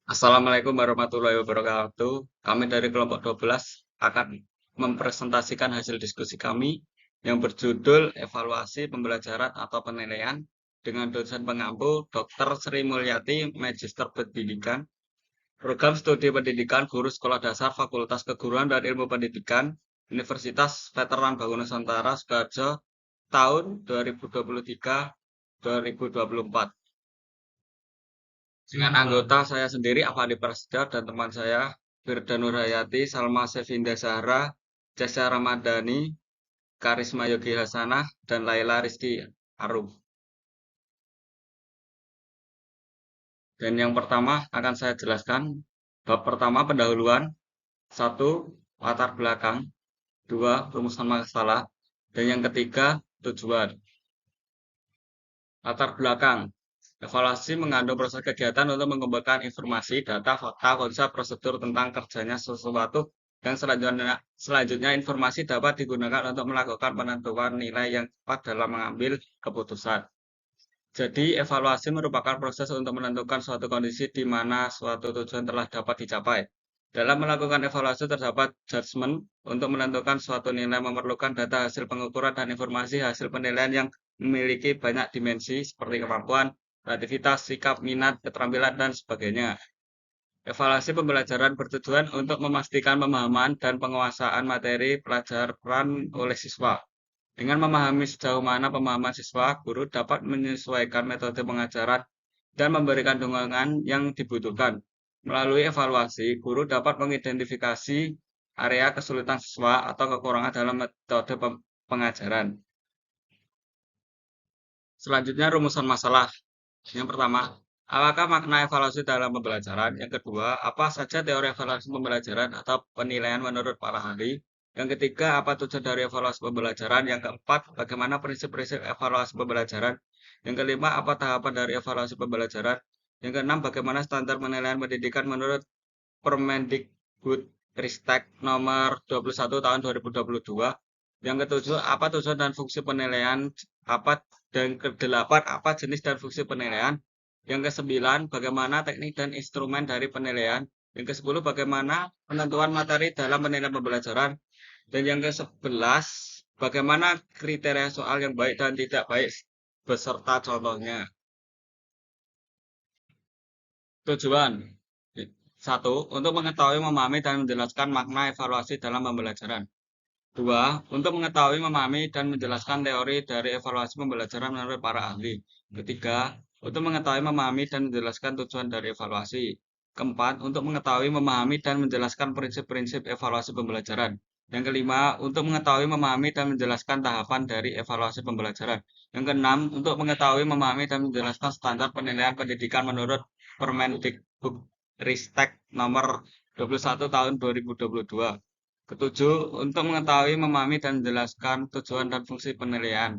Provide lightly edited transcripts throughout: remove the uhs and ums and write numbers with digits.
Assalamualaikum warahmatullahi wabarakatuh. Kami dari kelompok 12 akan mempresentasikan hasil diskusi kami yang berjudul Evaluasi Pembelajaran atau Penilaian dengan dosen pengampu Dr. Sri Mulyati, Magister Pendidikan, Program Studi Pendidikan Guru Sekolah Dasar Fakultas Keguruan dan Ilmu Pendidikan, Universitas Veteran Bangun Nusantara, Sidoarjo, tahun 2023-2024. Dengan anggota saya sendiri, Avandi Prasetyo, dan teman saya, Firda Nurhayati, Salma Sevinda Zahra, Jasya Ramadhani, Karisma Yogi Hasanah, dan Laila Rizky Arum. Dan yang pertama akan saya jelaskan, bab pertama pendahuluan, satu, latar belakang, dua, rumusan masalah, dan yang ketiga, tujuan. Latar belakang, evaluasi mengandung proses kegiatan untuk mengumpulkan informasi, data, fakta, konsep, prosedur tentang kerjanya sesuatu, dan selanjutnya informasi dapat digunakan untuk melakukan penentuan nilai yang tepat dalam mengambil keputusan. Jadi, evaluasi merupakan proses untuk menentukan suatu kondisi di mana suatu tujuan telah dapat dicapai. Dalam melakukan evaluasi terdapat judgement untuk menentukan suatu nilai memerlukan data hasil pengukuran dan informasi hasil penilaian yang memiliki banyak dimensi seperti kemampuan, kreativitas, sikap, minat, keterampilan, dan sebagainya. Evaluasi pembelajaran bertujuan untuk memastikan pemahaman dan penguasaan materi pelajaran oleh siswa. Dengan memahami sejauh mana pemahaman siswa, guru dapat menyesuaikan metode pengajaran dan memberikan dukungan yang dibutuhkan. Melalui evaluasi, guru dapat mengidentifikasi area kesulitan siswa atau kekurangan dalam metode pengajaran. Selanjutnya, rumusan masalah. Yang pertama, apakah makna evaluasi dalam pembelajaran? Yang kedua, apa saja teori evaluasi pembelajaran atau penilaian menurut para ahli? Yang ketiga, apa tujuan dari evaluasi pembelajaran? Yang keempat, bagaimana prinsip-prinsip evaluasi pembelajaran? Yang kelima, apa tahapan dari evaluasi pembelajaran? Yang keenam, bagaimana standar penilaian pendidikan menurut Permendikbud-Ristek nomor 21 tahun 2022? Yang ketujuh, apa tujuan dan fungsi penilaian? Apa dan kedelapan, apa jenis dan fungsi penilaian? Yang kesembilan, bagaimana teknik dan instrumen dari penilaian? Yang kesepuluh, bagaimana penentuan materi dalam penilaian pembelajaran? Dan yang ke-11, bagaimana kriteria soal yang baik dan tidak baik beserta contohnya. Tujuan. Satu, untuk mengetahui, memahami, dan menjelaskan makna evaluasi dalam pembelajaran. Dua, untuk mengetahui, memahami, dan menjelaskan teori dari evaluasi pembelajaran menurut para ahli. Ketiga, untuk mengetahui, memahami, dan menjelaskan tujuan dari evaluasi. Keempat, untuk mengetahui, memahami, dan menjelaskan prinsip-prinsip evaluasi pembelajaran. Yang kelima, untuk mengetahui, memahami, dan menjelaskan tahapan dari evaluasi pembelajaran. Yang keenam, untuk mengetahui, memahami, dan menjelaskan standar penilaian pendidikan menurut Permendikbud-Ristek nomor 21 tahun 2022. Ketujuh, untuk mengetahui, memahami, dan menjelaskan tujuan dan fungsi penilaian.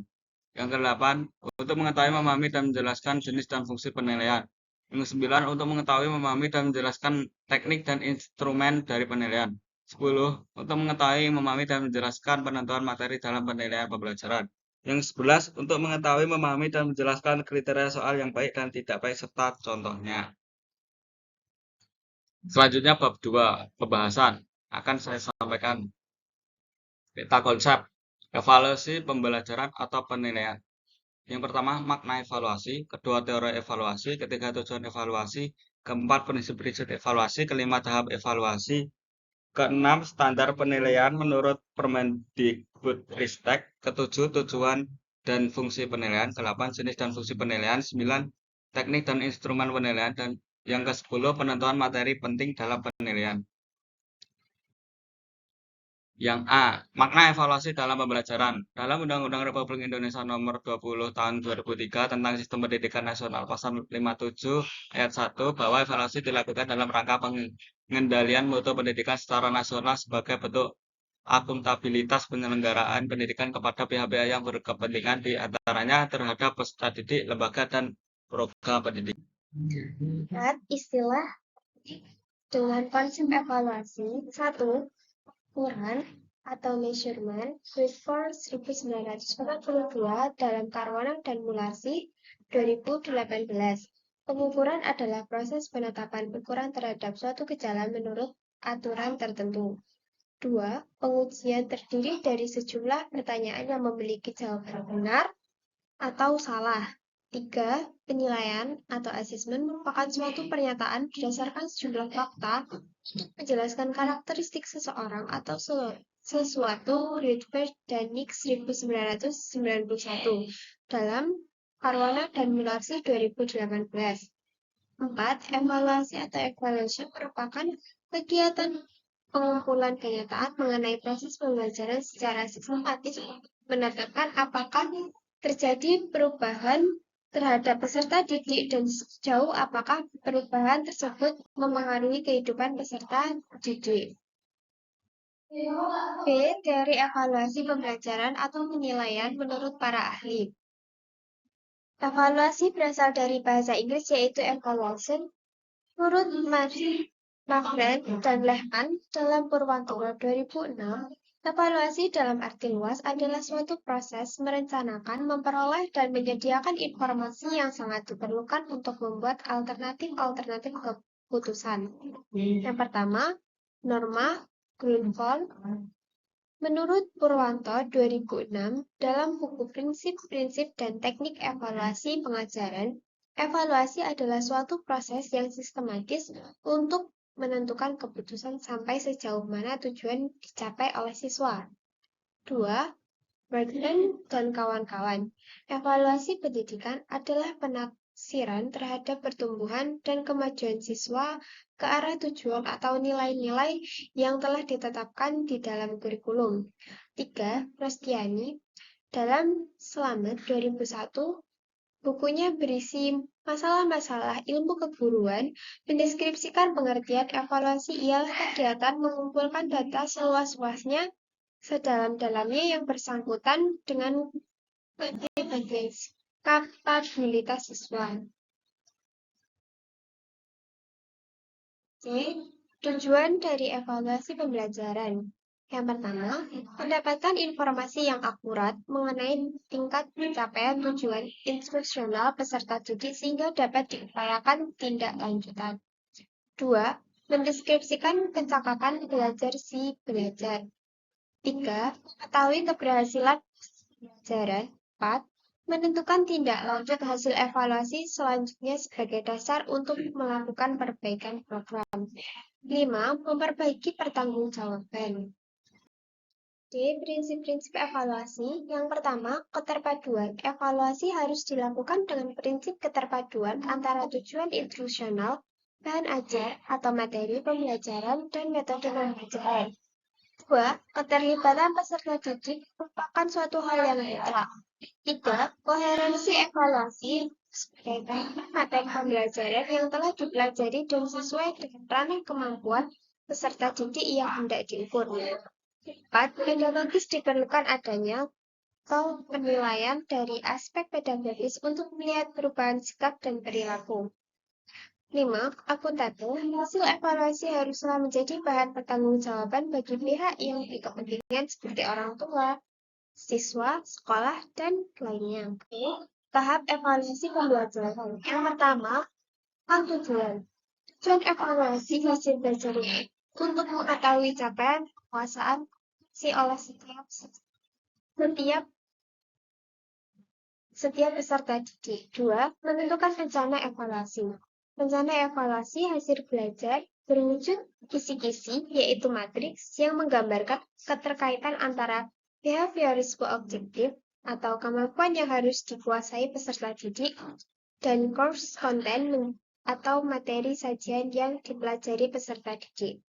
Yang kedelapan, untuk mengetahui, memahami, dan menjelaskan jenis dan fungsi penilaian. Yang kesembilan, untuk mengetahui, memahami, dan menjelaskan teknik dan instrumen dari penilaian. 10, untuk mengetahui, memahami, dan menjelaskan penentuan materi dalam penilaian pembelajaran. Yang 11, untuk mengetahui, memahami, dan menjelaskan kriteria soal yang baik dan tidak baik serta contohnya. Selanjutnya bab 2, pembahasan. Akan saya sampaikan peta konsep evaluasi pembelajaran atau penilaian. Yang pertama, makna evaluasi, kedua, teori evaluasi, ketiga, tujuan evaluasi, keempat, prinsip-prinsip evaluasi, kelima, tahap evaluasi, keenam, standar penilaian menurut Permendikbud-Ristek, ketujuh, tujuan dan fungsi penilaian, delapan, jenis dan fungsi penilaian, sembilan, teknik dan instrumen penilaian, dan yang ke-10, penentuan materi penting dalam penilaian. Yang A, makna evaluasi dalam pembelajaran. Dalam Undang-Undang Republik Indonesia Nomor 20 Tahun 2003 tentang Sistem Pendidikan Nasional Pasal 57 Ayat 1 bahwa evaluasi dilakukan dalam rangka pengendalian mutu pendidikan secara nasional sebagai bentuk akuntabilitas penyelenggaraan pendidikan kepada pihak-pihak yang berkepentingan di antaranya terhadap peserta didik, lembaga, dan program pendidikan. Lihat istilah dengan konsep evaluasi. 1. Ukuran atau measurement Quickborn 1942 dalam Karwana dan Mulasi 2018. Pengukuran adalah proses penetapan ukuran terhadap suatu gejala menurut aturan tertentu. 2. Pengujian terdiri dari sejumlah pertanyaan yang memiliki jawaban benar atau salah. 3. Penilaian atau asesmen merupakan suatu pernyataan berdasarkan sejumlah fakta menjelaskan karakteristik seseorang atau sesuatu. Rutherford dan Nick 1991 dalam Caruana dan Mularsi 2018. 4. Evaluasi atau evaluation merupakan kegiatan pengumpulan kenyataan mengenai proses pembelajaran secara sistematis untuk menetapkan apakah terjadi perubahan terhadap peserta didik dan sejauh apakah perubahan tersebut memengaruhi kehidupan peserta didik. B. Teori evaluasi pembelajaran atau penilaian menurut para ahli. Evaluasi berasal dari bahasa Inggris yaitu evaluation. Menurut Magren dan Lehman dalam Purwantoro 2006, evaluasi dalam arti luas adalah suatu proses merencanakan, memperoleh, dan menyediakan informasi yang sangat diperlukan untuk membuat alternatif-alternatif keputusan. Yang pertama, norma Grunwald. Menurut Purwanto 2006, dalam buku Prinsip-Prinsip dan Teknik Evaluasi Pengajaran, evaluasi adalah suatu proses yang sistematis untuk menentukan keputusan sampai sejauh mana tujuan dicapai oleh siswa. 2. Bergman dan kawan-kawan. Evaluasi pendidikan adalah penaksiran terhadap pertumbuhan dan kemajuan siswa ke arah tujuan atau nilai-nilai yang telah ditetapkan di dalam kurikulum. 3. Rostiani dalam Selamat 2001, bukunya berisi masalah-masalah ilmu keguruan, mendeskripsikan pengertian evaluasi ialah kegiatan mengumpulkan data seluas-luasnya sedalam-dalamnya yang bersangkutan dengan kapabilitas siswa. C. Tujuan dari evaluasi pembelajaran. Yang pertama, mendapatkan informasi yang akurat mengenai tingkat pencapaian tujuan instruksional peserta didik sehingga dapat diupayakan tindak lanjutan. 2. Mendeskripsikan kecakapan belajar si belajar. 3. Mengetahui keberhasilan pelajaran. 4. Menentukan tindak lanjut hasil evaluasi selanjutnya sebagai dasar untuk melakukan perbaikan program. 5. Memperbaiki pertanggungjawaban. D. Prinsip-prinsip evaluasi. Yang pertama, keterpaduan. Evaluasi harus dilakukan dengan prinsip keterpaduan antara tujuan instruksional, bahan ajar atau materi pembelajaran, dan metode pembelajaran. 2. Keterlibatan peserta didik merupakan suatu hal yang mutlak. 3. Koherensi evaluasi sebagai materi pembelajaran yang telah dipelajari dan sesuai dengan ranah kemampuan peserta didik yang hendak diukur. 4. Pedagogis diperlukan adanya atau penilaian dari aspek pedagogis untuk melihat perubahan sikap dan perilaku. 5. Akuntabel. Hasil evaluasi haruslah menjadi bahan pertanggungjawaban bagi pihak yang berkepentingan seperti orang tua, siswa, sekolah, dan lainnya. Tahap evaluasi pembelajaran. Yang pertama, tujuan. Tujuan evaluasi hasil belajar untuk mengetahui capaian penguasaan si oleh setiap peserta didik. 2. Menentukan rencana evaluasi. Rencana evaluasi hasil belajar berwujud kisi-kisi, yaitu matriks yang menggambarkan keterkaitan antara behaviorisme objektif atau kemampuan yang harus dikuasai peserta didik dan course content atau materi sajian yang dipelajari peserta didik.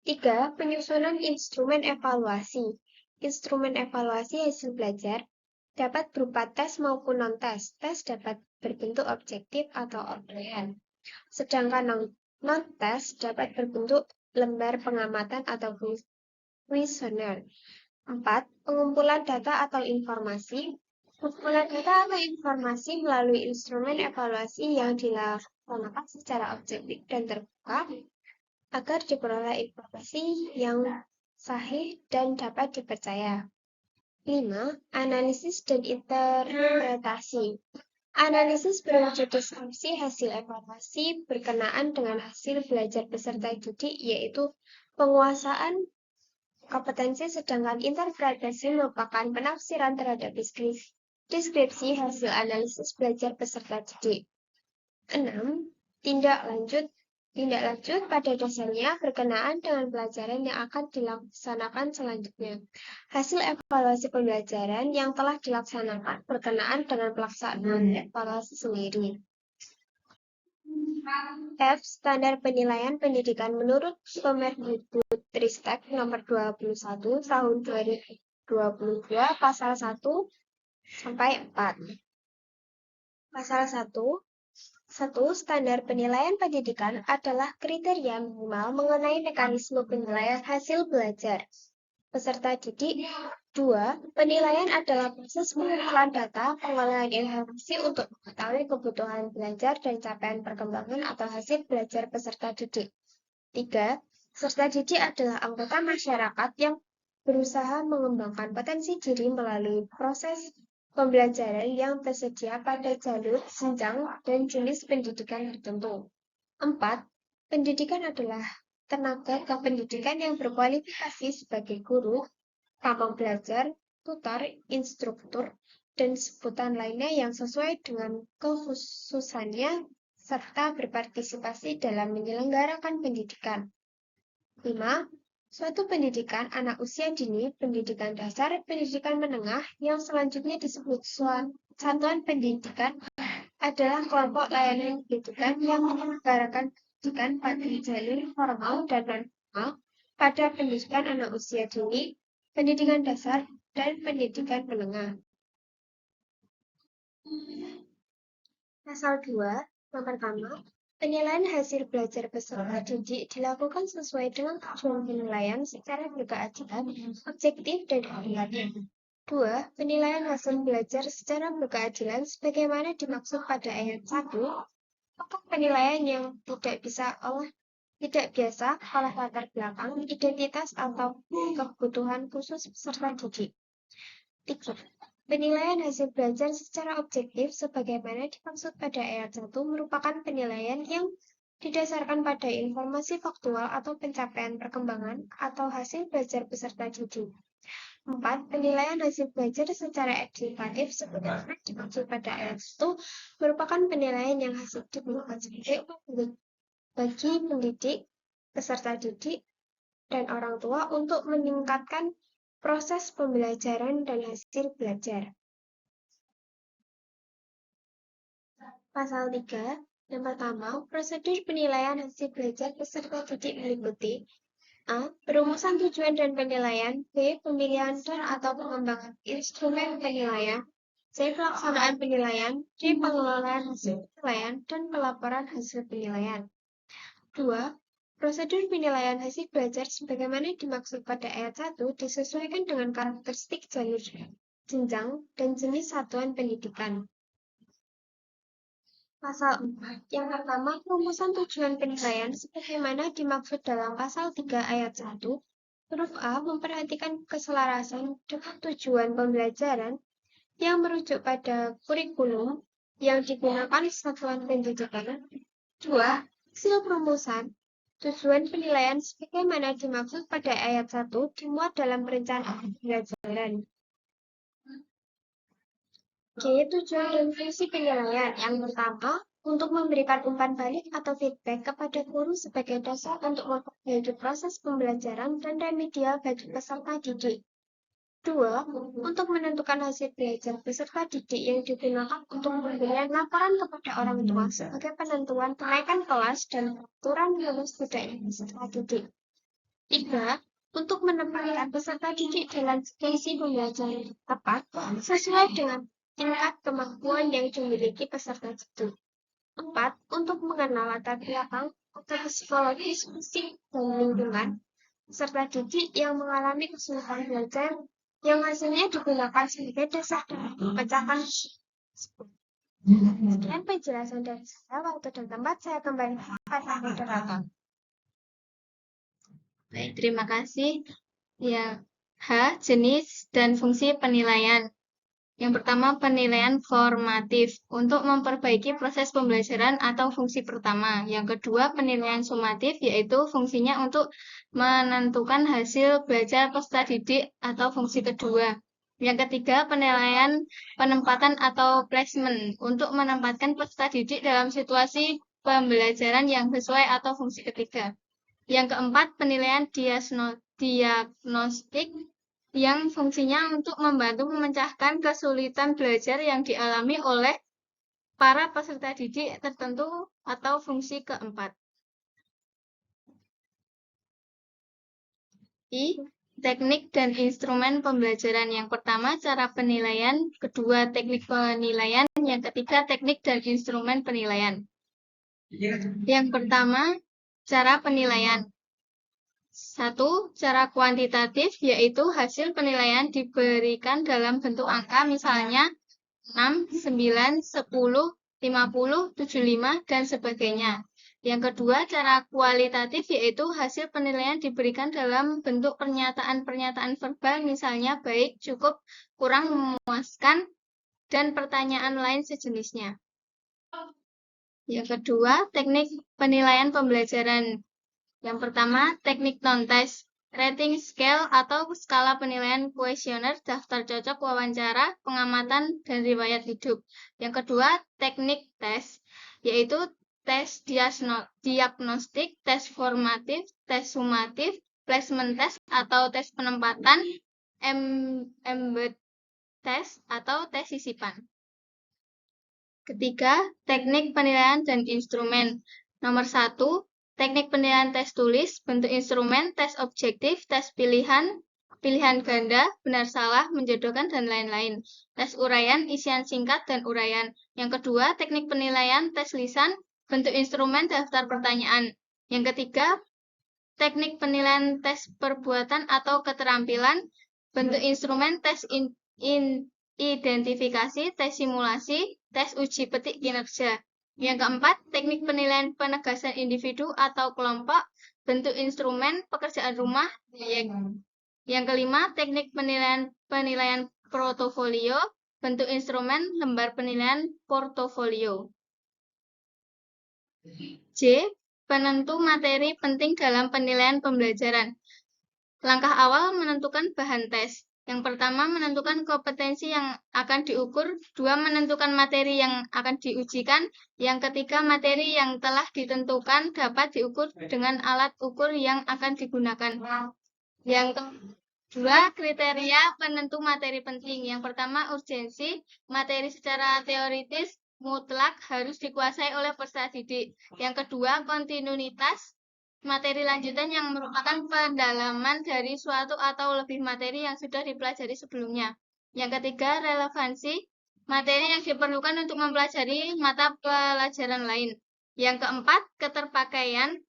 3. Penyusunan instrumen evaluasi. Instrumen evaluasi hasil belajar dapat berupa tes maupun non-tes. Tes dapat berbentuk objektif atau orderan. Sedangkan non-tes dapat berbentuk lembar pengamatan atau kuesioner. 4. Pengumpulan data atau informasi. Pengumpulan data atau informasi melalui instrumen evaluasi yang dilaksanakan secara objektif dan terbuka agar diperoleh informasi yang sahih dan dapat dipercaya. 5. Analisis dan interpretasi. Analisis berwujud deskripsi hasil evaluasi berkenaan dengan hasil belajar peserta didik, yaitu penguasaan kompetensi, sedangkan interpretasi merupakan penafsiran terhadap deskripsi hasil analisis belajar peserta didik. 6. Tindak lanjut pada dasarnya berkenaan dengan pelajaran yang akan dilaksanakan selanjutnya. Hasil evaluasi pembelajaran yang telah dilaksanakan berkenaan dengan pelaksanaan evaluasi sendiri. F. Standar penilaian pendidikan menurut Kemendikbudristek nomor 21 tahun 2022 pasal 1 sampai 4. Pasal 1. 1. Standar penilaian pendidikan adalah kriteria minimal mengenai mekanisme penilaian hasil belajar peserta didik. 2. Penilaian adalah proses pengumpulan data, pengolahan informasi untuk mengetahui kebutuhan belajar dan capaian perkembangan atau hasil belajar peserta didik. 3. Peserta didik adalah anggota masyarakat yang berusaha mengembangkan potensi diri melalui proses pembelajaran yang tersedia pada jalur, jenjang, dan jenis pendidikan tertentu. 4. Pendidikan adalah tenaga kependidikan yang berkualifikasi sebagai guru, pamong belajar, tutor, instruktur, dan sebutan lainnya yang sesuai dengan kekhususannya serta berpartisipasi dalam menyelenggarakan pendidikan. 5. Suatu pendidikan anak usia dini, pendidikan dasar, pendidikan menengah, yang selanjutnya disebut satuan pendidikan, adalah kelompok layanan pendidikan yang menyelenggarakan pendidikan pada jalur formal dan non-formal pada pendidikan anak usia dini, pendidikan dasar, dan pendidikan menengah. Pasal 2. Yang pertama, penilaian hasil belajar peserta didik dilakukan sesuai dengan tujuan penilaian secara berkeadilan, objektif, dan kumulatif. 2. Penilaian hasil belajar secara berkeadilan sebagaimana dimaksud pada ayat 1 untuk penilaian yang tidak biasa oleh latar belakang, identitas, atau kebutuhan khusus peserta didik. 3. Penilaian hasil belajar secara objektif sebagaimana dimaksud pada ayat 1 merupakan penilaian yang didasarkan pada informasi faktual atau pencapaian perkembangan atau hasil belajar peserta didik. 4. Penilaian hasil belajar secara edukatif sebagaimana dimaksud pada ayat 1 merupakan penilaian yang hasil digunakan sebagai bagi pendidik, peserta didik, dan orang tua untuk meningkatkan proses pembelajaran dan hasil belajar. Pasal 3. Yang pertama, prosedur penilaian hasil belajar peserta didik meliputi A. Perumusan tujuan dan penilaian. B. Pemilihan dan atau pengembangan instrumen penilaian. C. Pelaksanaan penilaian. D. Pengelolaan hasil penilaian dan pelaporan hasil penilaian. 2. Prosedur penilaian hasil belajar sebagaimana dimaksud pada ayat 1 disesuaikan dengan karakteristik jalur, jenjang, dan jenis satuan pendidikan. Pasal 4. Yang pertama, perumusan tujuan penilaian sebagaimana dimaksud dalam pasal 3 ayat 1. Huruf A memperhatikan keselarasan dengan tujuan pembelajaran yang merujuk pada kurikulum yang digunakan satuan pendidikan. 2. Hasil perumusan tujuan penilaian sebagaimana dimaksud pada ayat 1 dimuat dalam perencanaan pembelajaran. G. Tujuan dan fungsi penilaian. Yang pertama, untuk memberikan umpan balik atau feedback kepada guru sebagai dasar untuk memperbaiki proses pembelajaran dan remedial bagi peserta didik. 2. Untuk menentukan hasil belajar peserta didik yang digunakan untuk pemberian laporan kepada orang tua sebagai penentuan kenaikan kelas dan aturan lulus tidaknya peserta didik. 3. Untuk menempatkan peserta didik dalam situasi pembelajaran yang tepat sesuai dengan tingkat kemampuan yang dimiliki peserta didik. 4. Untuk mengenal latar belakang atau psikologis, fisik, dan lingkungan peserta didik yang mengalami kesulitan belajar yang hasilnya digunakan sebagai dasar dalam memecahkan. Sekian penjelasan dari saya. Waktu dan tempat saya kembali kepada moderator. Baik, terima kasih. Ya, H. Jenis dan fungsi penilaian. Yang pertama, penilaian formatif untuk memperbaiki proses pembelajaran atau fungsi pertama. Yang kedua, penilaian sumatif, yaitu fungsinya untuk menentukan hasil belajar peserta didik atau fungsi kedua. Yang ketiga, penilaian penempatan atau placement untuk menempatkan peserta didik dalam situasi pembelajaran yang sesuai atau fungsi ketiga. Yang keempat, penilaian diagnostik yang fungsinya untuk membantu memecahkan kesulitan belajar yang dialami oleh para peserta didik tertentu atau fungsi keempat. Teknik dan instrumen pembelajaran. Yang pertama, cara penilaian. Kedua, teknik penilaian. Yang ketiga, teknik dan instrumen penilaian. Yang pertama, cara penilaian. 1. Cara kuantitatif, yaitu hasil penilaian diberikan dalam bentuk angka, misalnya 6, 9, 10, 50, 75, dan sebagainya. Yang kedua, cara kualitatif, yaitu hasil penilaian diberikan dalam bentuk pernyataan-pernyataan verbal, misalnya baik, cukup, kurang, memuaskan, dan pertanyaan lain sejenisnya. Yang kedua, teknik penilaian pembelajaran. Yang pertama, teknik non-tes, rating scale atau skala penilaian kuesioner, daftar cocok, wawancara, pengamatan, dan riwayat hidup. Yang kedua, teknik tes, yaitu tes diagnostik, tes formatif, tes sumatif, placement test atau tes penempatan, embed test atau tes sisipan. Ketiga, teknik penilaian dan instrumen. Nomor 1, teknik penilaian tes tulis, bentuk instrumen, tes objektif, tes pilihan, pilihan ganda, benar salah, menjodohkan, dan lain-lain. Tes uraian, isian singkat, dan uraian. Yang kedua, teknik penilaian tes lisan, bentuk instrumen, daftar pertanyaan. Yang ketiga, teknik penilaian tes perbuatan atau keterampilan, bentuk instrumen, tes identifikasi, tes simulasi, tes uji petik kinerja. Yang keempat, teknik penilaian penegasan individu atau kelompok, bentuk instrumen, pekerjaan rumah, proyek. Yang kelima, teknik penilaian portofolio, bentuk instrumen, lembar penilaian portofolio. J. Penentu materi penting dalam penilaian pembelajaran. Langkah awal menentukan bahan tes. Yang pertama, menentukan kompetensi yang akan diukur. 2. Menentukan materi yang akan diujikan. Yang ketiga, materi yang telah ditentukan dapat diukur dengan alat ukur yang akan digunakan. Yang kedua, kriteria penentu materi penting. Yang pertama, urgensi. Materi secara teoritis mutlak harus dikuasai oleh peserta didik. Yang kedua, kontinuitas. Materi lanjutan yang merupakan pendalaman dari suatu atau lebih materi yang sudah dipelajari sebelumnya. Yang ketiga, relevansi. Materi yang diperlukan untuk mempelajari mata pelajaran lain. Yang keempat, keterpakaian,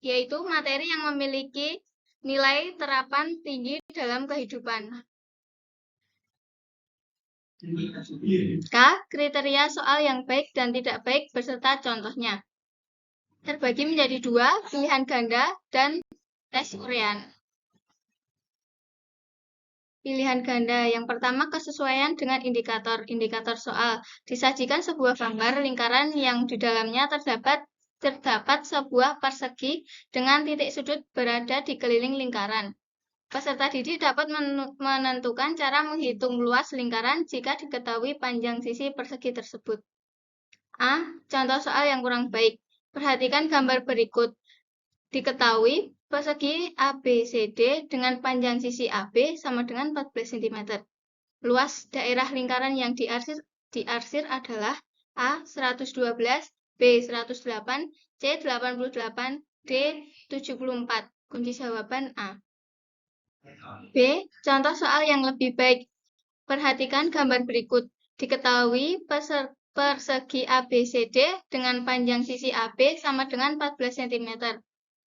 yaitu materi yang memiliki nilai terapan tinggi dalam kehidupan. K. Kriteria soal yang baik dan tidak baik beserta contohnya. Terbagi menjadi 2, pilihan ganda dan tes uraian. Pilihan ganda. Yang pertama, kesesuaian dengan indikator. Indikator soal. Disajikan sebuah gambar lingkaran yang di dalamnya terdapat sebuah persegi dengan titik sudut berada di keliling lingkaran. Peserta didik dapat menentukan cara menghitung luas lingkaran jika diketahui panjang sisi persegi tersebut. A. Contoh soal yang kurang baik. Perhatikan gambar berikut. Diketahui persegi ABCD dengan panjang sisi AB sama dengan 14 cm. Luas daerah lingkaran yang diarsir adalah A. 112, B. 108, C. 88, D. 74. Kunci jawaban A. B. Contoh soal yang lebih baik. Perhatikan gambar berikut. Diketahui persegi ABCD dengan panjang sisi AB sama dengan 14 cm.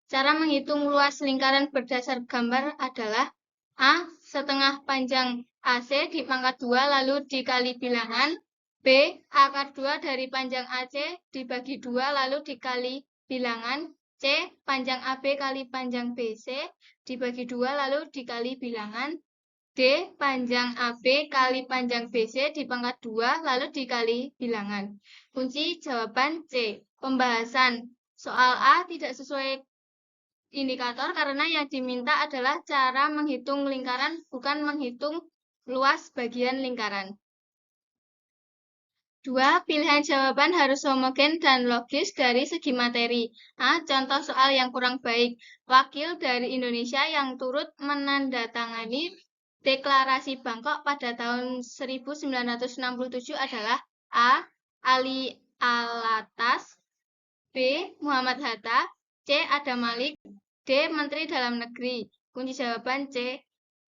Cara menghitung luas lingkaran berdasar gambar adalah A. Setengah panjang AC dipangkat 2 lalu dikali bilangan. B. Akar 2 dari panjang AC dibagi 2 lalu dikali bilangan. C. Panjang AB kali panjang BC dibagi 2 lalu dikali bilangan. D. D. Panjang AB kali panjang BC di pangkat 2 lalu dikali bilangan. Kunci jawaban C. Pembahasan soal A tidak sesuai indikator karena yang diminta adalah cara menghitung lingkaran, bukan menghitung luas bagian lingkaran. 2. Pilihan jawaban harus homogen dan logis dari segi materi. A. Contoh soal yang kurang baik. Wakil dari Indonesia yang turut menandatangani Deklarasi Bangkok pada tahun 1967 adalah A. Ali Alatas, B. Muhammad Hatta, C. Adam Malik, D. Menteri Dalam Negeri. Kunci jawaban C.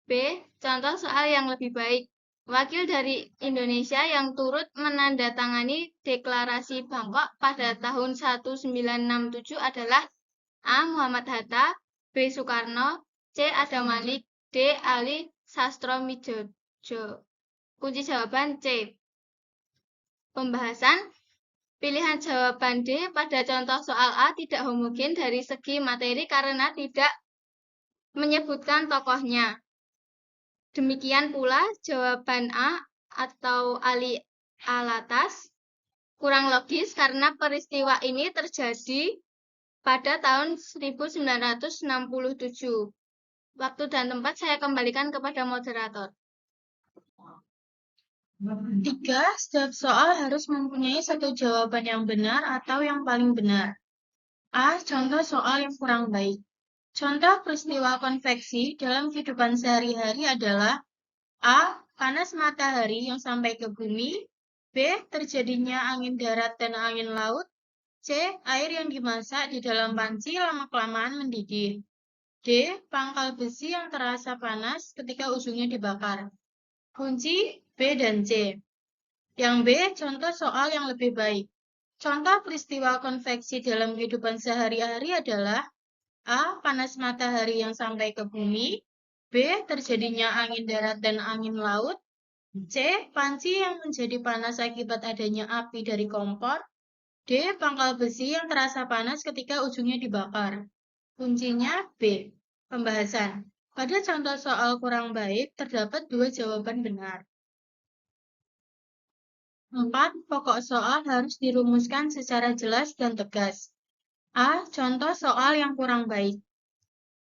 B. Contoh soal yang lebih baik. Wakil dari Indonesia yang turut menandatangani Deklarasi Bangkok pada tahun 1967 adalah A. Muhammad Hatta, B. Soekarno, C. Adam Malik, D. Ali Sastromijojo. Kunci jawaban C. Pembahasan pilihan jawaban D pada contoh soal A tidak homogen dari segi materi karena tidak menyebutkan tokohnya. Demikian pula jawaban A atau Ali Alatas kurang logis karena peristiwa ini terjadi pada tahun 1967. Waktu dan tempat saya kembalikan kepada moderator. 3. Setiap soal harus mempunyai satu jawaban yang benar atau yang paling benar. A. Contoh soal yang kurang baik. Contoh peristiwa konveksi dalam kehidupan sehari-hari adalah A. Panas matahari yang sampai ke bumi. B. Terjadinya angin darat dan angin laut. C. Air yang dimasak di dalam panci lama-kelamaan mendidih. D. Pangkal besi yang terasa panas ketika ujungnya dibakar. Kunci B dan C. Yang B, contoh soal yang lebih baik. Contoh peristiwa konveksi dalam kehidupan sehari-hari adalah A. Panas matahari yang sampai ke bumi. B. Terjadinya angin darat dan angin laut. C. Panci yang menjadi panas akibat adanya api dari kompor. D. Pangkal besi yang terasa panas ketika ujungnya dibakar. Kuncinya B. Pembahasan. Pada contoh soal kurang baik, terdapat 2 jawaban benar. 4. Pokok soal harus dirumuskan secara jelas dan tegas. A. Contoh soal yang kurang baik.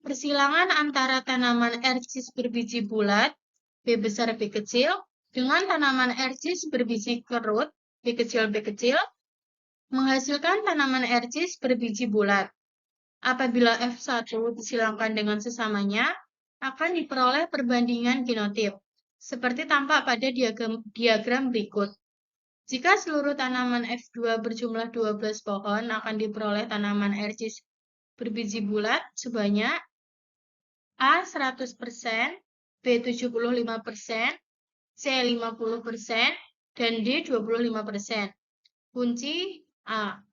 Persilangan antara tanaman ercis berbiji bulat, B besar B kecil, dengan tanaman ercis berbiji kerut, B kecil B kecil, menghasilkan tanaman ercis berbiji bulat. Apabila F1 disilangkan dengan sesamanya, akan diperoleh perbandingan genotip, seperti tampak pada diagram berikut. Jika seluruh tanaman F2 berjumlah 12 pohon, akan diperoleh tanaman ercis berbiji bulat sebanyak A 100%, B 75%, C 50%, dan D 25%. Kunci A.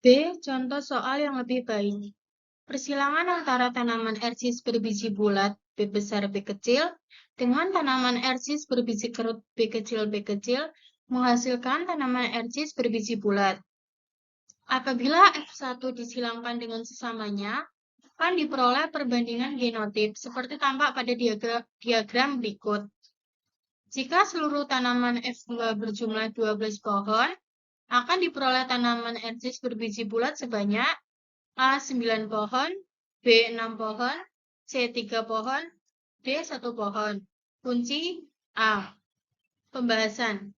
B. Contoh soal yang lebih baik. Persilangan antara tanaman ercis berbiji bulat B besar B kecil dengan tanaman ercis berbiji kerut B kecil menghasilkan tanaman ercis berbiji bulat. Apabila F1 disilangkan dengan sesamanya, akan diperoleh perbandingan genotip seperti tampak pada diagram berikut. Jika seluruh tanaman F2 berjumlah 12 pohon, akan diperoleh tanaman ercis berbiji bulat sebanyak A 9 pohon, B 6 pohon, C 3 pohon, D 1 pohon. Kunci A. Pembahasan.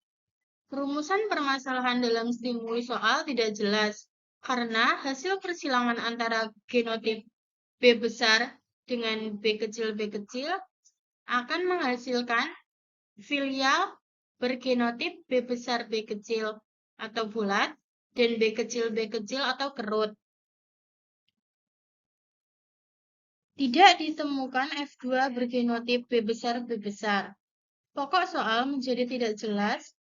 Perumusan permasalahan dalam stimuli soal tidak jelas karena hasil persilangan antara genotip B besar dengan B kecil akan menghasilkan filial bergenotip B besar B kecil atau bulat dan B kecil atau kerut. Tidak ditemukan F2 bergenotip B besar. Pokok soal menjadi tidak jelas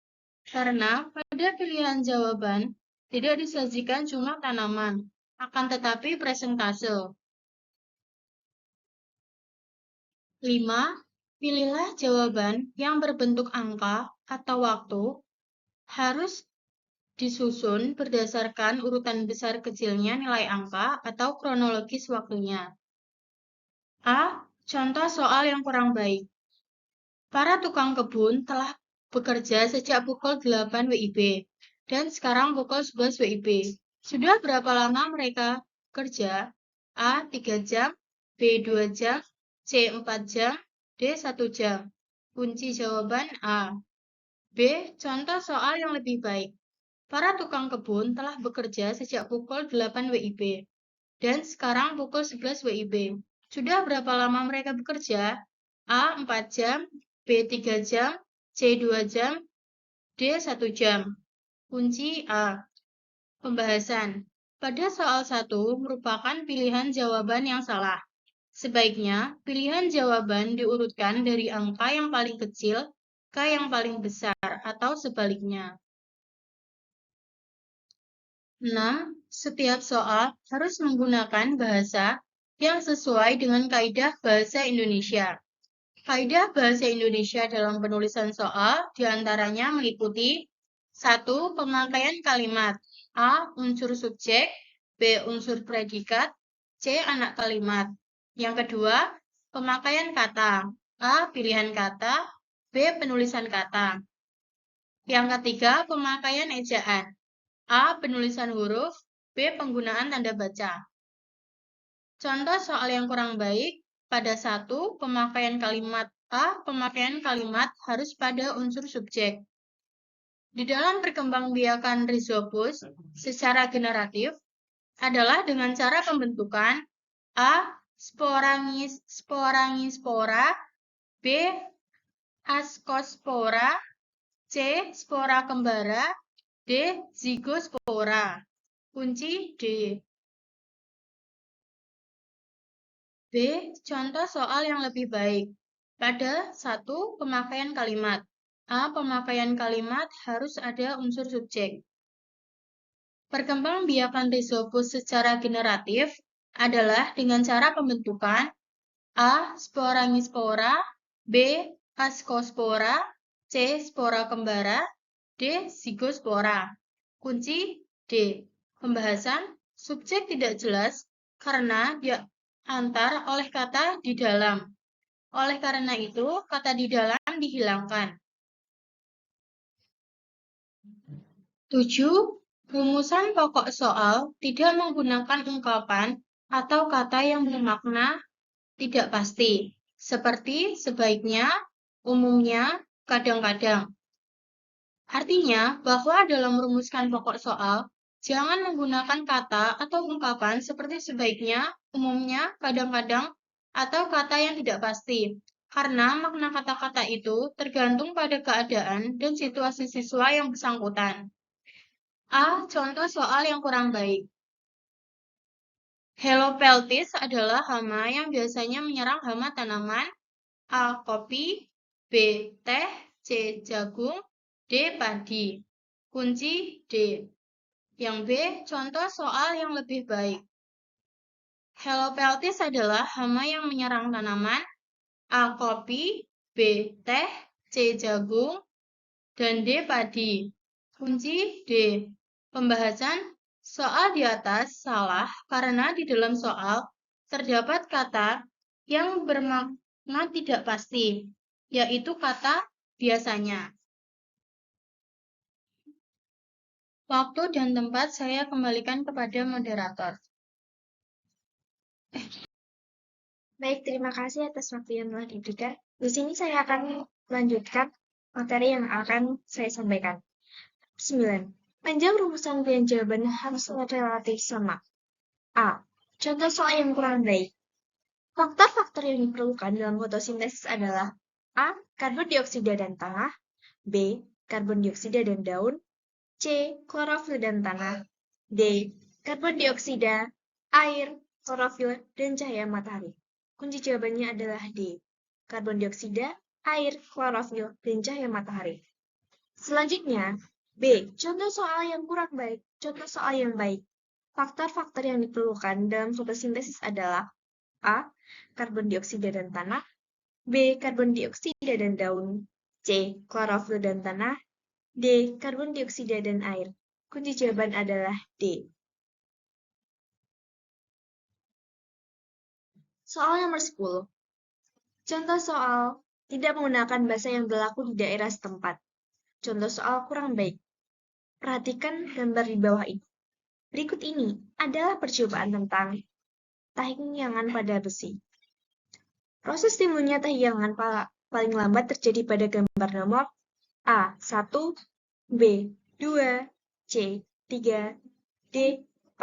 karena pada pilihan jawaban tidak disajikan jumlah tanaman, akan tetapi presentase. 5. Pilihlah jawaban yang berbentuk angka atau waktu harus disusun berdasarkan urutan besar kecilnya nilai angka atau kronologis waktunya. A. Contoh soal yang kurang baik. Para tukang kebun telah bekerja sejak pukul 8 WIB dan sekarang pukul 11 WIB. Sudah berapa lama mereka kerja? A. 3 jam, B. 2 jam, C. 4 jam, D. 1 jam. Kunci jawaban A. B. Contoh soal yang lebih baik. Para tukang kebun telah bekerja sejak pukul 8 WIB dan sekarang pukul 11 WIB. Sudah berapa lama mereka bekerja? A. 4 jam, B. 3 jam, C. 2 jam, D. 1 jam. Kunci A. Pembahasan. Pada soal 1 merupakan pilihan jawaban yang salah. Sebaiknya pilihan jawaban diurutkan dari angka yang paling kecil ke yang paling besar atau sebaliknya. 6. Setiap soal harus menggunakan bahasa yang sesuai dengan kaidah bahasa Indonesia. Kaidah bahasa Indonesia dalam penulisan soal diantaranya meliputi 1. Pemakaian kalimat. A. Unsur subjek, B. Unsur predikat, C. Anak kalimat. Yang kedua, pemakaian kata. A. Pilihan kata, B. Penulisan kata. Yang ketiga, pemakaian ejaan. A. Penulisan huruf, B. Penggunaan tanda baca. Contoh soal yang kurang baik, pada 1, pemakaian kalimat A, pemakaian kalimat harus pada unsur subjek. Di dalam perkembangbiakan Rhizopus secara generatif adalah dengan cara pembentukan A. Sporangispora, B. Ascospora, C. Spora kembara, D. Zygospora. Kunci D. B. Contoh soal yang lebih baik. Pada 1. Pemakaian kalimat. A. Pemakaian kalimat harus ada unsur subjek. Perkembangbiakan Rhizopus secara generatif adalah dengan cara pembentukan A. Sporangispora, B. Ascospora, C. Spora kembara, D. Zygospora. Kunci D. Pembahasan subjek tidak jelas karena diantar oleh kata di dalam. Oleh karena itu, kata di dalam dihilangkan. 7. Rumusan pokok soal tidak menggunakan ungkapan atau kata yang bermakna tidak pasti, seperti sebaiknya, umumnya, kadang-kadang. Artinya, bahwa dalam merumuskan pokok soal, jangan menggunakan kata atau ungkapan seperti sebaiknya, umumnya, kadang-kadang, atau kata yang tidak pasti. Karena makna kata-kata itu tergantung pada keadaan dan situasi siswa yang bersangkutan. A. Contoh soal yang kurang baik. Helopeltis adalah hama yang biasanya menyerang hama tanaman. A. Kopi, B. Teh, C. Jagung, D. Padi. Kunci D. Yang B. Contoh soal yang lebih baik. Helopeltis adalah hama yang menyerang tanaman. A. Kopi, B. Teh, C. Jagung, dan D. Padi. Kunci D. Pembahasan soal di atas salah karena di dalam soal terdapat kata yang bermakna tidak pasti, yaitu kata biasanya. Waktu dan tempat saya kembalikan kepada moderator. Baik, terima kasih atas waktu yang telah diberikan. Di sini saya akan melanjutkan materi yang akan saya sampaikan. 9. Panjang rumusan pilihan jawaban harus relatif sama. A. Contoh soal yang kurang baik. Faktor-faktor yang diperlukan dalam fotosintesis adalah A. Karbon dioksida dan tanah, B. Karbon dioksida dan daun, C. Klorofil dan tanah, D. Karbon dioksida, air, klorofil, dan cahaya matahari. Kunci jawabannya adalah D. Karbon dioksida, air, klorofil, dan cahaya matahari. Selanjutnya, B. Contoh soal yang kurang baik, contoh soal yang baik. Faktor-faktor yang diperlukan dalam fotosintesis adalah A. Karbon dioksida dan tanah, B. Karbon dioksida dan daun, C. Klorofil dan tanah, D. Karbon dioksida dan air. Kunci jawaban adalah D. Soal nomor 10. Contoh soal tidak menggunakan bahasa yang berlaku di daerah setempat. Contoh soal kurang baik. Perhatikan gambar di bawah ini. Berikut ini adalah percobaan tentang tahiyangan pada besi. Proses timbulnya tahiyangan paling lambat terjadi pada gambar nomor A1, B2, C3, D4.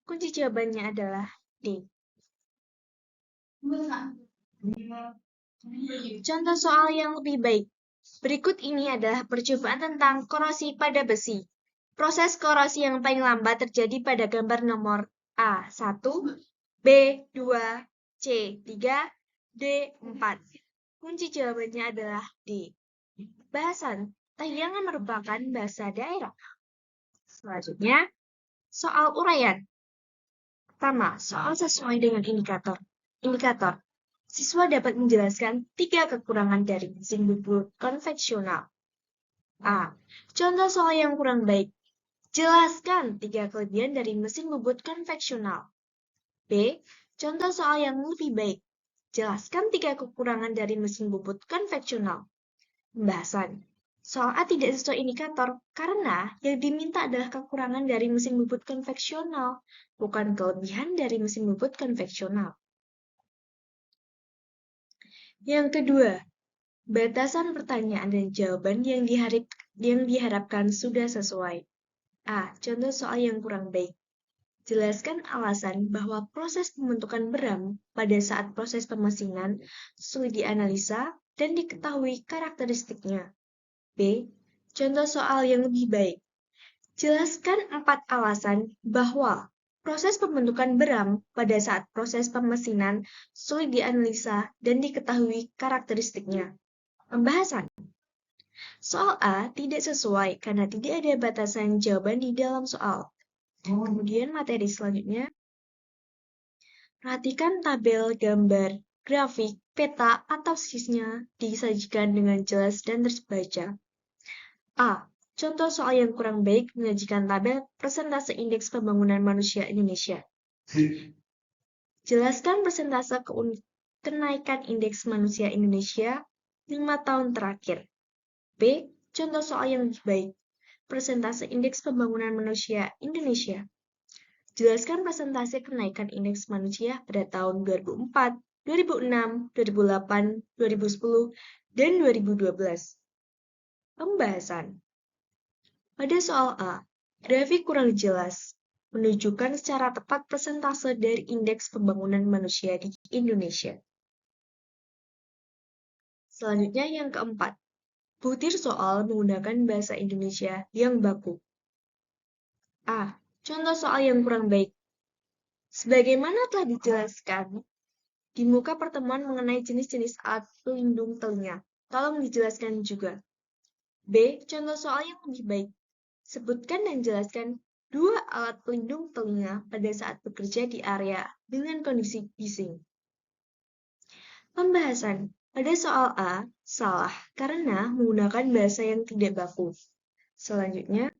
Kunci jawabannya adalah D. Contoh soal yang lebih baik. Berikut ini adalah percobaan tentang korosi pada besi. Proses korosi yang paling lambat terjadi pada gambar nomor A1, B2, C3, D4. Kunci jawabannya adalah D. Bahasan tahiyangan merupakan bahasa daerah. Selanjutnya, soal uraian. Pertama, soal sesuai dengan indikator. Indikator. Siswa dapat menjelaskan 3 kekurangan dari mesin bubut konvensional. A. Contoh soal yang kurang baik. Jelaskan 3 kelebihan dari mesin bubut konvensional. B. Contoh soal yang lebih baik. Jelaskan 3 kekurangan dari mesin bubut konvensional. Pembahasan. Soal A tidak sesuai indikator karena yang diminta adalah kekurangan dari mesin bubut konvensional, bukan kelebihan dari mesin bubut konvensional. Yang kedua, batasan pertanyaan dan jawaban yang diharapkan sudah sesuai. A. Contoh soal yang kurang baik. Jelaskan alasan bahwa proses pembentukan beram pada saat proses pemesinan sulit dianalisa dan diketahui karakteristiknya. B. Contoh soal yang lebih baik. Jelaskan 4 alasan bahwa proses pembentukan beram pada saat proses pemesinan sulit dianalisa dan diketahui karakteristiknya. Pembahasan. Soal A tidak sesuai karena tidak ada batasan jawaban di dalam soal. Kemudian materi selanjutnya. Perhatikan tabel, gambar, grafik, peta, atau skisnya disajikan dengan jelas dan terbaca. A. Contoh soal yang kurang baik menyajikan tabel persentase indeks pembangunan manusia Indonesia. Jelaskan persentase kenaikan indeks manusia Indonesia 5 tahun terakhir. B. Contoh soal yang lebih baik. Persentase indeks pembangunan manusia Indonesia. Jelaskan persentase kenaikan indeks manusia pada tahun 2004, 2006, 2008, 2010, dan 2012. Pembahasan. Pada soal A, grafik kurang jelas, menunjukkan secara tepat persentase dari indeks pembangunan manusia di Indonesia. Selanjutnya yang keempat, butir soal menggunakan bahasa Indonesia yang baku. A. Contoh soal yang kurang baik. Sebagaimana telah dijelaskan di muka pertemuan mengenai jenis-jenis alat pelindung telinga, tolong dijelaskan juga. B. Contoh soal yang lebih baik. Sebutkan dan jelaskan 2 alat pelindung telinga pada saat bekerja di area dengan kondisi bising. Pembahasan. Pada soal A, salah karena menggunakan bahasa yang tidak baku. Selanjutnya,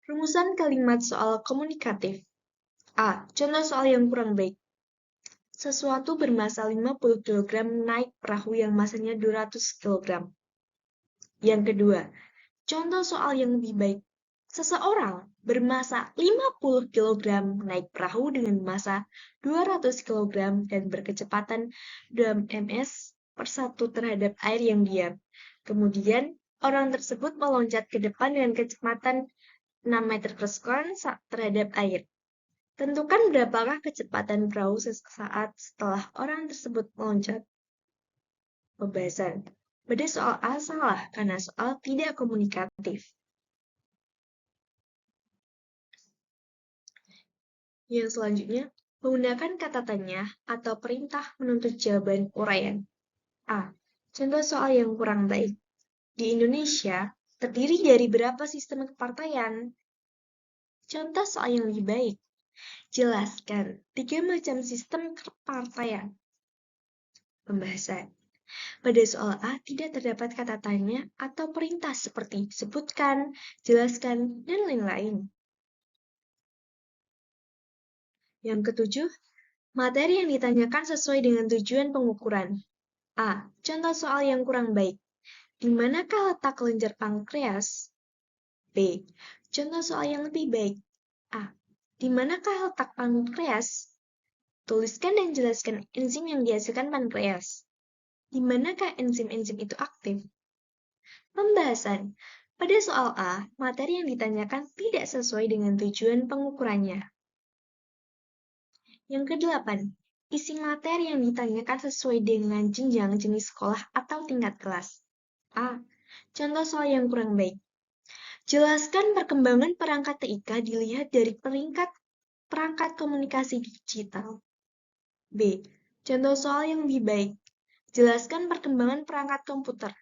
rumusan kalimat soal komunikatif. A. Contoh soal yang kurang baik. Sesuatu bermassa 50 kg naik perahu yang massanya 200 kg. Yang kedua, contoh soal yang lebih baik. Seseorang bermassa 50 kg naik perahu dengan massa 200 kg dan berkecepatan 2 ms per 1 terhadap air yang diam. Kemudian, orang tersebut meloncat ke depan dengan kecepatan 6 meter per sekon terhadap air. Tentukan berapakah kecepatan perahu sesaat setelah orang tersebut meloncat. Pembahasan. Pada soal A salah karena soal tidak komunikatif. Yang selanjutnya, menggunakan kata tanya atau perintah menuntut jawaban uraian. A. Contoh soal yang kurang baik. Di Indonesia, terdiri dari berapa sistem kepartaian? Contoh soal yang lebih baik. Jelaskan 3 macam sistem kepartaian. Pembahasan. Pada soal A tidak terdapat kata tanya atau perintah seperti sebutkan, jelaskan, dan lain-lain. Yang ketujuh, Materi yang ditanyakan sesuai dengan tujuan pengukuran. A. Contoh soal yang kurang baik. Di manakah letak kelenjar pankreas? B. Contoh soal yang lebih baik. A. Di manakah letak pankreas? Tuliskan dan jelaskan enzim yang dihasilkan pankreas. Di manakah enzim-enzim itu aktif? Pembahasan. Pada soal A, materi yang ditanyakan tidak sesuai dengan tujuan pengukurannya. Yang kedelapan, isi materi yang ditanyakan sesuai dengan jenjang jenis sekolah atau tingkat kelas. A. Contoh soal yang kurang baik. Jelaskan perkembangan perangkat TIK dilihat dari perangkat komunikasi digital. B. Contoh soal yang lebih baik. Jelaskan perkembangan perangkat komputer.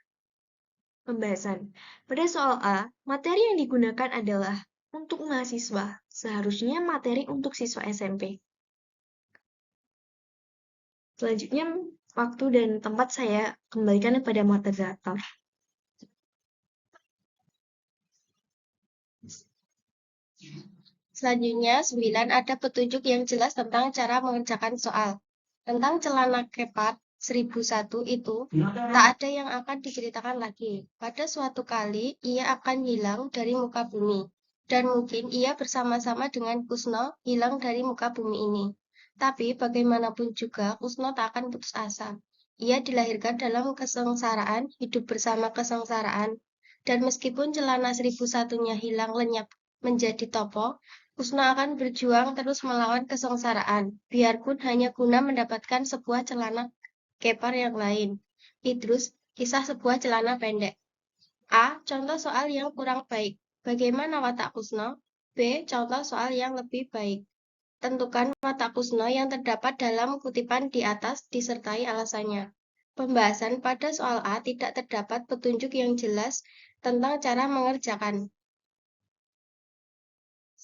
Pembahasan. Pada soal A, materi yang digunakan adalah untuk mahasiswa, seharusnya materi untuk siswa SMP. Selanjutnya, waktu dan tempat saya kembalikan kepada moderator. Selanjutnya, 9 ada petunjuk yang jelas tentang cara mengerjakan soal. Tentang celana kepar 1001 itu, tak ada yang akan diceritakan lagi. Pada suatu kali, ia akan hilang dari muka bumi. Dan mungkin ia bersama-sama dengan Kusno hilang dari muka bumi ini. Tapi bagaimanapun juga, Kusno tak akan putus asa. Ia dilahirkan dalam kesengsaraan, hidup bersama kesengsaraan. Dan meskipun celana 1001-nya hilang lenyap menjadi topo, Kusno akan berjuang terus melawan kesengsaraan, biarpun hanya guna mendapatkan sebuah celana kepar yang lain. Idrus, kisah sebuah celana pendek. A. Contoh soal yang kurang baik. Bagaimana watak Kusno? B. Contoh soal yang lebih baik. Tentukan watak Kusno yang terdapat dalam kutipan di atas disertai alasannya. Pembahasan pada soal A tidak terdapat petunjuk yang jelas tentang cara mengerjakan.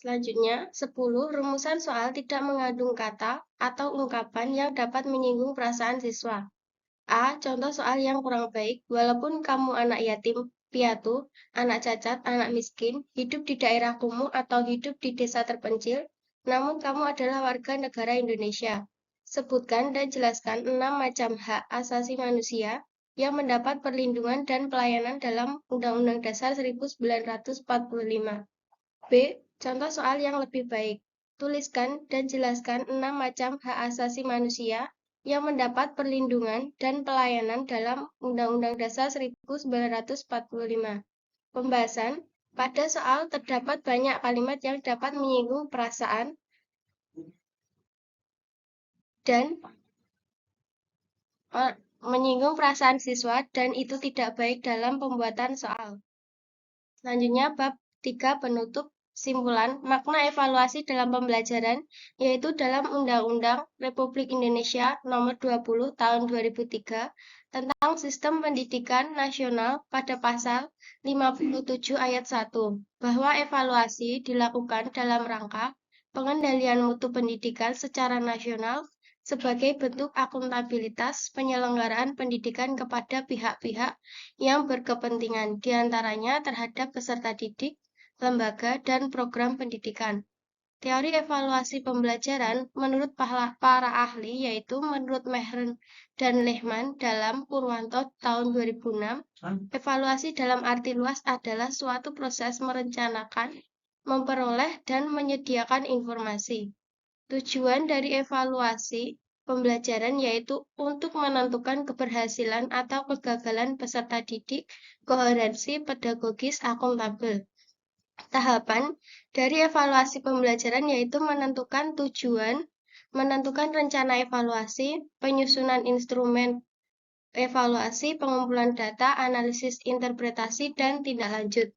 Selanjutnya, 10. Rumusan soal tidak mengandung kata atau ungkapan yang dapat menyinggung perasaan siswa. A. Contoh soal yang kurang baik. Walaupun kamu anak yatim, piatu, anak cacat, anak miskin, hidup di daerah kumuh atau hidup di desa terpencil, namun kamu adalah warga negara Indonesia. Sebutkan dan jelaskan 6 macam hak asasi manusia yang mendapat perlindungan dan pelayanan dalam Undang-Undang Dasar 1945. B. Contoh soal yang lebih baik. Tuliskan dan jelaskan 6 macam hak asasi manusia yang mendapat perlindungan dan pelayanan dalam Undang-Undang Dasar 1945. Pembahasan. Pada soal terdapat banyak kalimat yang dapat menyinggung perasaan dan menyinggung perasaan siswa dan itu tidak baik dalam pembuatan soal. Selanjutnya, bab 3 penutup. Simpulan, makna evaluasi dalam pembelajaran, yaitu dalam Undang-Undang Republik Indonesia Nomor 20 Tahun 2003 tentang Sistem Pendidikan Nasional pada pasal 57 ayat 1, bahwa evaluasi dilakukan dalam rangka pengendalian mutu pendidikan secara nasional sebagai bentuk akuntabilitas penyelenggaraan pendidikan kepada pihak-pihak yang berkepentingan, diantaranya terhadap peserta didik, lembaga, dan program pendidikan. Teori evaluasi pembelajaran menurut para ahli yaitu menurut Mehren dan Lehman dalam Purwanto tahun 2006, evaluasi dalam arti luas adalah suatu proses merencanakan, memperoleh, dan menyediakan informasi. Tujuan dari evaluasi pembelajaran yaitu untuk menentukan keberhasilan atau kegagalan peserta didik, koherensi pedagogis akuntabel. Tahapan dari evaluasi pembelajaran yaitu menentukan tujuan, menentukan rencana evaluasi, penyusunan instrumen evaluasi, pengumpulan data, analisis interpretasi, dan tindak lanjut.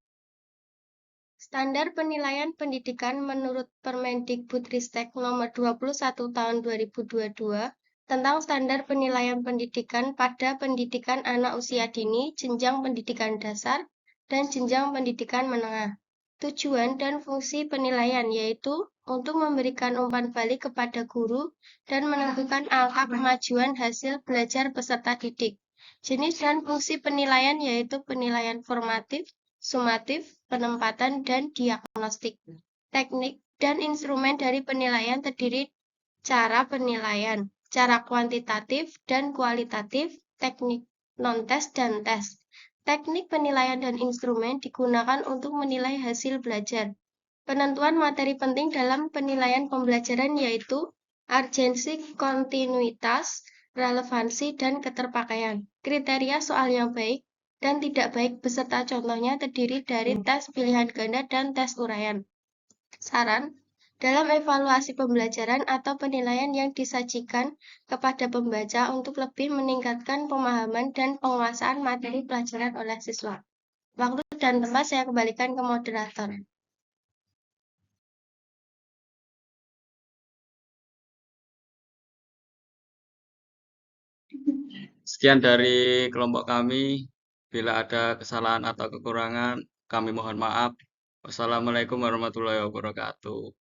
Standar penilaian pendidikan menurut Permendikbudristek Nomor 21 Tahun 2022 tentang standar penilaian pendidikan pada pendidikan anak usia dini, jenjang pendidikan dasar, dan jenjang pendidikan menengah. Tujuan dan fungsi penilaian yaitu untuk memberikan umpan balik kepada guru dan menentukan angka kemajuan hasil belajar peserta didik. Jenis dan fungsi penilaian yaitu penilaian formatif, sumatif, penempatan, dan diagnostik. Teknik dan instrumen dari penilaian terdiri cara penilaian, cara kuantitatif dan kualitatif, teknik non-tes dan tes. Teknik penilaian dan instrumen digunakan untuk menilai hasil belajar. Penentuan materi penting dalam penilaian pembelajaran yaitu urgensi, kontinuitas, relevansi, dan keterpakaian. Kriteria soal yang baik dan tidak baik beserta contohnya terdiri dari tes pilihan ganda dan tes uraian. Saran, dalam evaluasi pembelajaran atau penilaian yang disajikan kepada pembaca untuk lebih meningkatkan pemahaman dan penguasaan materi pelajaran oleh siswa. Waktu dan tempat saya kembalikan ke moderator. Sekian dari kelompok kami. Bila ada kesalahan atau kekurangan, kami mohon maaf. Wassalamualaikum warahmatullahi wabarakatuh.